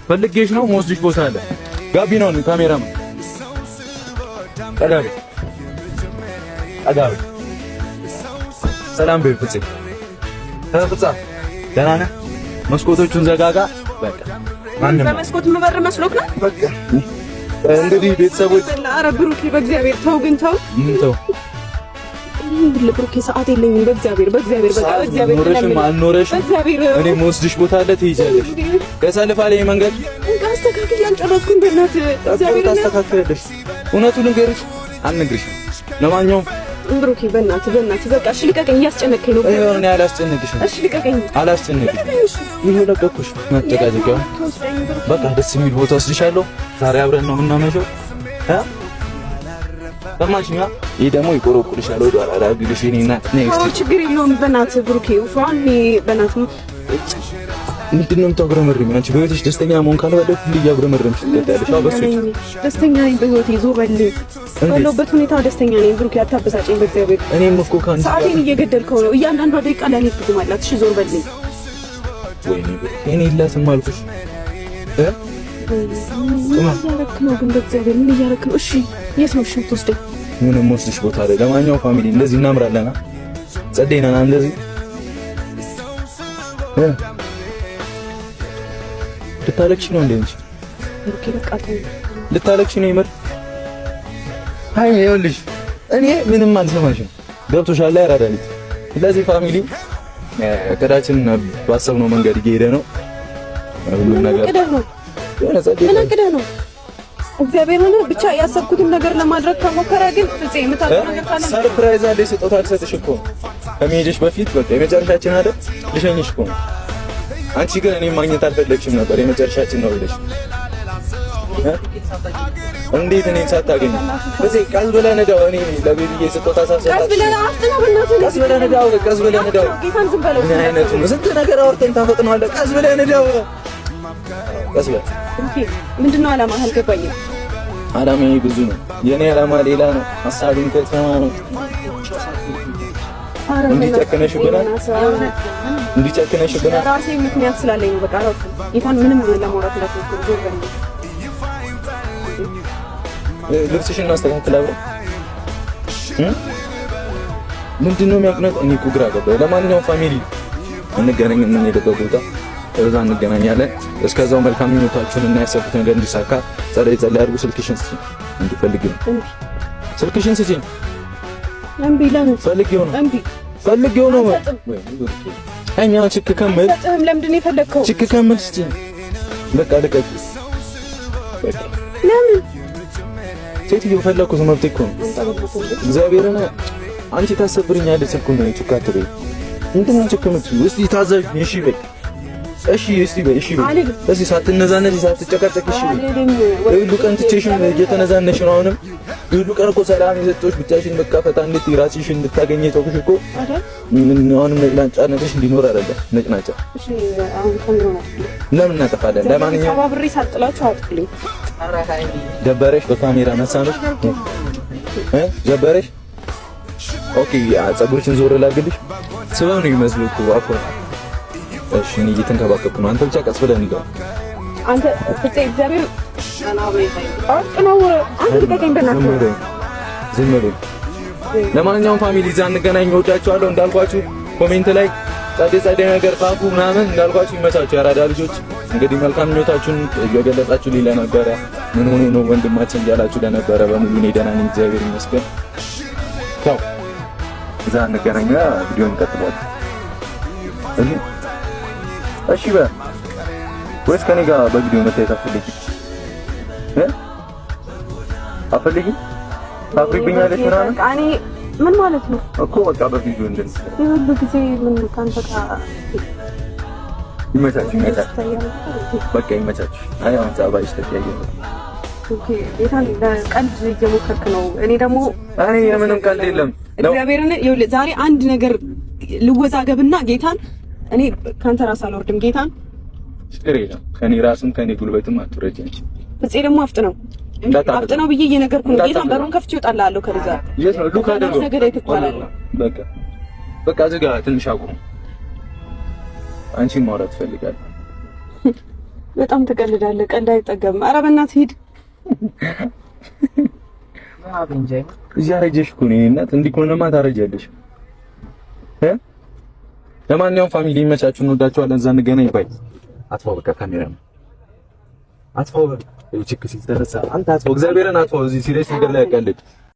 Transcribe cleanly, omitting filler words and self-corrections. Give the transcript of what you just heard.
ፈልጌሽ ነው የምወስድሽ ቦታ አለ። ጋቢናውን ካሜራማን ቀዳቢ ቀዳቢ ሰላም በይ ፍፄ። ፍፄ ደህና ነህ? መስኮቶቹን ዘጋጋ። በቃ ማንም በመስኮት መበር መስሎክ ነው። በቃ እንግዲህ ቤተሰቦች ኧረ ብሩኬ በእግዚአብሔር ተው ግን ተው። ተው ብሩኬ ሰዓት የለኝም። በእግዚአብሔር በቃ በእግዚአብሔር ኖረሽም አልኖረሽም እኔ የምወስድሽ ቦታ አለ። ትይዣለሽ። ከሰልፋለ መንገድ አስተካክል ያልጨረስኩኝ በእናትህ እግዚአብሔር ታስተካክላለሽ። እውነቱን ንገሪሽ አልነግርሽም። ለማንኛውም ብሩኬ በእናትህ በቃ እሺ ልቀቀኝ። እያስጨነቀኝ ነው። እኔ አላስጨነቅሽም። እሺ ልቀቀኝ። አላስጨነቅሽም። ይሄው ለቀኩሽ። ማጠቃጀቂያ በቃ ደስ የሚል ቦታ ወስድሻለሁ። ዛሬ አብረን ነው የምናመሸው። ሰማሽኛ? ይሄ ደግሞ ይቆረቁልሻል። ወደ አራዳ ግልሽ እኔና ኔክስት ችግር የለውም። በእናትህ ብሩኬ ፋኒ በእናትህ ምንድን ነው የምታጉረመርሚ? አንቺ በህይወትሽ ደስተኛ መሆን ካልወደድሽ ሁሉ እያጉረመረምሽ ትገኛለሽ። አዎ በሱ ደስተኛ ነኝ በህይወቴ። ዞር በልኝ። ባለሁበት ሁኔታ ደስተኛ ነኝ ብሩኬ። አታበሳጨኝ በእግዚአብሔር። እኔም እኮ ካንቺ ሰዓቴን እየገደልከው ነው። እያንዳንዷ ደቂቃ ለኔ ትርጉም አላት። እሺ ዞር በልኝ። ወይኔ እኔ የላትም አልኩሽ። ምን እያደረክ ነው ግን በእግዚአብሔር? ምን እያደረክ ነው? እሺ የት ነው የምትወስደኝ? ምንም ወስድሽ ቦታ አለ። ለማንኛውም ፋሚሊ እንደዚህ እናምራለና ጸደይና እንደዚህ ልታለቅሽ ነው እንዴ? እንጂ ብሩኬ በቃ ተው። ልታለቅሽ ነው ይመር። አይ ይኸውልሽ እኔ ምንም አልሰማሽም። ገብቶሻል? ያራዳልኝ። ስለዚህ ፋሚሊ እቅዳችን ባሰብነው መንገድ እየሄደ ነው። ሁሉም ነገር ምን እቅድህ ነው? እግዚአብሔር ሆነ ብቻ ያሰብኩትን ነገር ለማድረግ ከሞከረ ግን ፍፄ የምታውቀው ነገር ካለ ሰርፕራይዝ አለ። ስጦታ ልሰጥሽ እኮ ከመሄድሽ በፊት በቃ የመጨረሻችን አይደል? ልሸኝሽ እኮ ነው። አንቺ ግን እኔ ማግኘት አልፈለግሽም ነበር። የመጨረሻችን ነው ብለሽ እንዴት እኔን ሳታገኝ በዚህ ቀስ ብለህ ነዳው። እኔ ለቤቢዬ ስጦታ ሳሰጣት ቀስ ብለህ አፍጥነው በእናትህ ቀስ ብለህ ነዳው። ቀስ ብለህ ነዳው። ጌታን ዝም በለው። ምን አይነቱ ነው? ስንት ነገር አውርተን ታፈጥነዋለህ። ቀስ ብለህ ነዳው። ቀስ ብለህ ኦኬ። ምንድነው ዓላማ? አልገባኝም። ዓላማዬ ብዙ ነው። የኔ ዓላማ ሌላ ነው። ሐሳቤን ከተማ ነው። እንዲጨክነሽብናል ራሴ ምክንያት ስላለኝ ነው። በቃ አራው ጌታን ምንም ለማውራት እንዳትሞክር። ዞር በል። ልብስሽን እናስተካክል አብረን። ምንድነው የሚያቅነጥ? እኔ እኮ ግራ ገባኝ። ለማንኛውም ፋሚሊ እንገናኝ። የምንሄድበት ቦታ እዛ እንገናኛለን። እስከዛው መልካም ምኞታችሁን እና ያሰቡት ነገር እንዲሳካ ጸለይ አድርጉ። ስልክሽን ስጪኝ። እንዲፈልግ ነው ስልክሽን ስጪኝ። እምቢ ለምን? ፈልጌው ነው እምቢ ፈልጌው ነው። እኛው ችክ ከመል ለምንድን ነው የፈለግከው? ችክ ከመል ስጪኝ። በቃ ልቀቂ። በቃ ለምን? ሴትዮ ፈለኩት መብቴ እኮ ነው። እግዚአብሔርን አንቺ ታሰብርኛለሽ እኮ ነው። ችክ አትበይ። ምንድን ነው ችክ የምትይው? እስቲ ታዘዥ። እሺ በይ እሺ እስቲ በይ እሺ በይ እዚህ ሳትነዛነሽ ሳትጨቃጨቅ እሺ በይ። ሁሉ ቀን ትቼሽም እየተነዛነሽ ነው። አሁንም ሁሉ ቀን እኮ ሰላም የሰጠሁሽ ብቻሽን በቃ ፈታ እንድትይ ራስሽን እንድታገኘ ተውኩሽ እኮ። አሁንም ነጭናጫነትሽ እንዲኖር አይደለም ነጭናጫ። እሺ አሁን ከምሮ ነው ለምን እናጠፋለን? ለማንኛውም አባብሬ ሳጥላችሁ አጥልኝ። ደበረሽ? በካሜራ ነሳነሽ ደበረሽ? ኦኬ ፀጉርሽን ዞር ላድርግልሽ። ስበው ነው የሚመስለው እኮ አኮ። እሺ እኔ እየተንከባከብኩ ነው። አንተ ብቻ ቀስ ብለህ ንገር። አንተ ፍፄ እግዚአብሔር አጥናው አንተ ልቀቀኝ በእናትህ። ዝም በል። ለማንኛውም ፋሚሊ እዛ እንገናኝ። እወዳችኋለሁ። እንዳልኳችሁ ኮሜንት ላይ ጸዴ ነገር ጻፉ ምናምን። እንዳልኳችሁ ይመቻችሁ ያራዳ ልጆች። እንግዲህ መልካም ምኞታችሁን እየገለጻችሁ ለነበረ ምን ሆኖ ነው ወንድማችን እያላችሁ ለነበረ በሙሉ እኔ ደህና ነኝ እግዚአብሔር ይመስገን። ቻው። እዛ እንገናኝ። ቪዲዮ እንቀጥላለን። እሺ በል ወይስ ከኔ ጋር በቪዲዮ መታየት አትፈልጊም? አትፈልጊም? ታፍሪብኛለሽ ምናምን? እኔ ምን ማለት ነው እኮ በቃ በቪዲዮ እንደዚህ ሁሉ ጊዜ ምን ካንተ ጋር ይመቻችሁ። በቃ ይመቻችሁ። አይ አሁን ጸባይሽ ተቀያየረ። ኦኬ ጌታን ለቀልድ እየሞከርክ ነው። እኔ ደግሞ የምንም ቀልድ የለም። እግዚአብሔርን ይኸውልህ ዛሬ አንድ ነገር ልወዛገብና ጌታን እኔ ካንተ ራስ አልወርድም። ጌታን ሽሬ ነው ከኔ ራስም ከኔ ጉልበትም አትወረጅኝ። ፍፄ ደግሞ አፍጥነው ብዬ እየነገርኩ ነው። ጌታን በሩን ከፍቼ እወጣልሃለሁ። ከዛ የት ነው ሉካ ደግሞ ነገር አይተጣላል። በቃ እዚህ ጋር ትንሽ አቁም። አንቺን ማውራት እፈልጋለሁ። በጣም ትቀልዳለህ። ቀልድ አይጠገም። ኧረ በእናትህ ሂድ። እዚህ አረጀሽ እኮ ነው እናት። እንዲህ ከሆነማ ታረጃለሽ። ለማንኛውም ፋሚሊ ይመቻችሁ፣ እንወዳችኋለን። እዛ እንገናኝ። ባይ። አጥፋው በቃ ካሜራ ነው አጥፋው። ችግር ሲደረስ አንተ አጥፋው፣ እግዚአብሔርን አጥፋው። እዚህ ሲሪየስ ነገር ላይ ያቀልድ